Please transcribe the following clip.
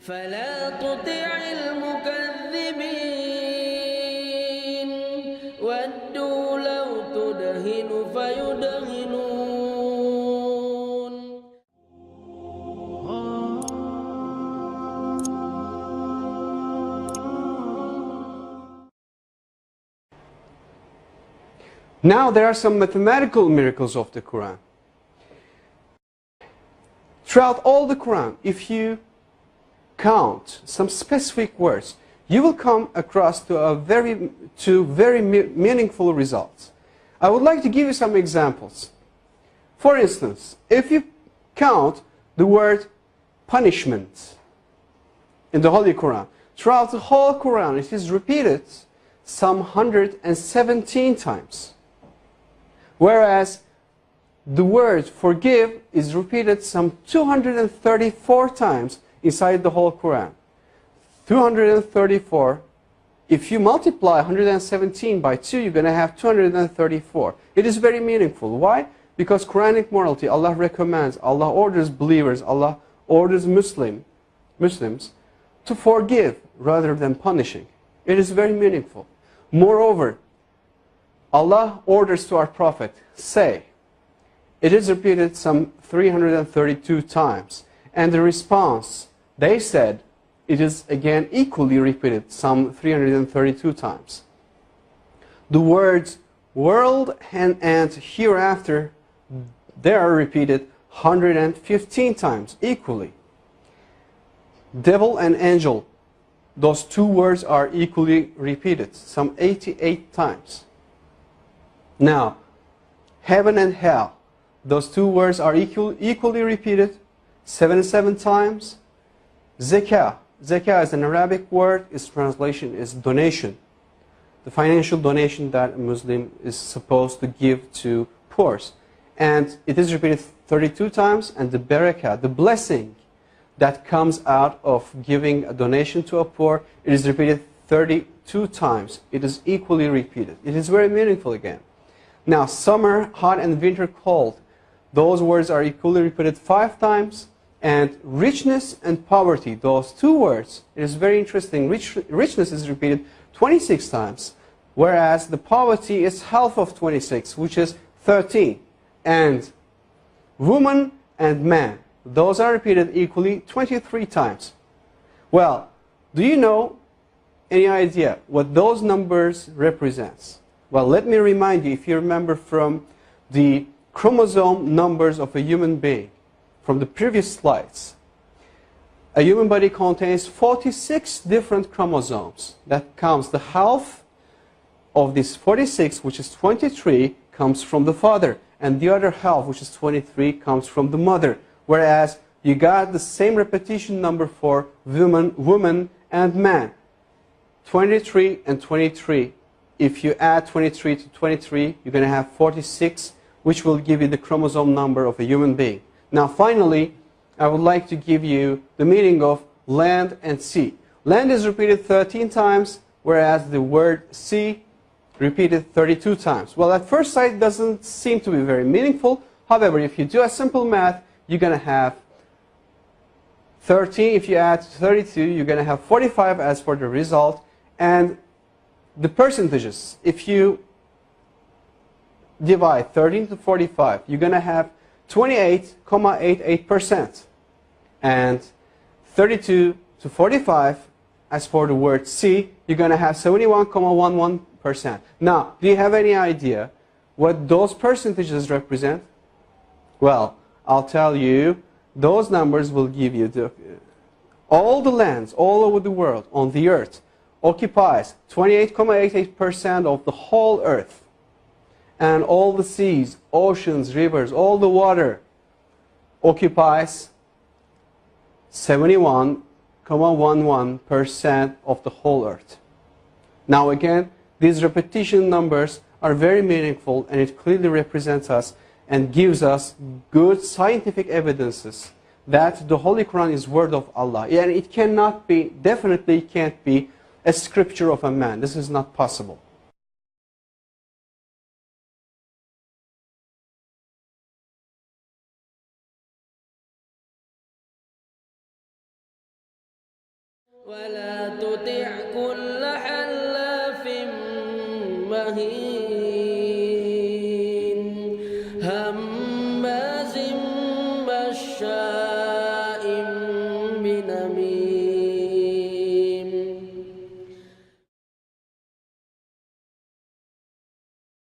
فلا تطع المكذبين ودوا لو تدهن فيدهنون. Now there are some mathematical miracles of the Quran. Throughout all the Quran, if you count some specific words, you will come across to very meaningful results. I would like to give you some examples. For instance, if you count the word punishment in the Holy Quran, throughout the whole Quran it is repeated some 117 times. Whereas the word forgive is repeated some 234 times inside the whole Quran. 234, if you multiply 117 by 2, you're going to have 234. It is very meaningful. Why? Because Quranic morality, Allah recommends, Allah orders believers, Allah orders Muslims to forgive rather than punishing. It is very meaningful. Moreover, Allah orders to our Prophet, say. It is repeated some 332 times. And the response, they said, it is again equally repeated some 332 times. The words world and hereafter, they are repeated 115 times equally. Devil and angel, those two words are equally repeated some 88 times. Now, heaven and hell, those two words are equally repeated 77 times. Zakah is an Arabic word. Its translation is donation. The financial donation that a Muslim is supposed to give to poor. And it is repeated 32 times. And the barakah, the blessing that comes out of giving a donation to a poor, it is repeated 32 times. It is equally repeated. It is very meaningful again. Now, summer hot and winter cold, those words are equally repeated 5 times. And richness and poverty, those two words, it is very interesting. Richness is repeated 26 times, whereas the poverty is half of 26, which is 13. And woman and man, those are repeated equally 23 times. Well, do you know any idea what those numbers represent? Well, let me remind you, if you remember from the chromosome numbers of a human being, from the previous slides, a human body contains 46 different chromosomes. That counts the half of this 46, which is 23, comes from the father. And the other half, which is 23, comes from the mother. Whereas you got the same repetition number for woman and man. 23 and 23. If you add 23 to 23, you're going to have 46, which will give you the chromosome number of a human being. Now finally, I would like to give you the meaning of land and sea. Land is repeated 13 times, whereas the word sea repeated 32 times. Well, at first sight, it doesn't seem to be very meaningful. However, if you do a simple math, you're going to have 13. If you add 32, you're going to have 45 as for the result. And the percentages, if you divide 13 to 45, you're going to have 28.88%. And 32 to 45, as for the word sea, you're going to have 71.11%. Now, do you have any idea what those percentages represent? Well, I'll tell you, those numbers will give you all the lands all over the world on the earth occupies 28.88% of the whole earth. And all the seas, oceans, rivers, all the water occupies 71.11% of the whole earth. Now again, these repetition numbers are very meaningful, and it clearly represents us and gives us good scientific evidences that the Holy Quran is word of Allah. And it cannot be, definitely can't be, a scripture of a man. This is not possible. ولا تطع كل حلاف مهين هماز مشاء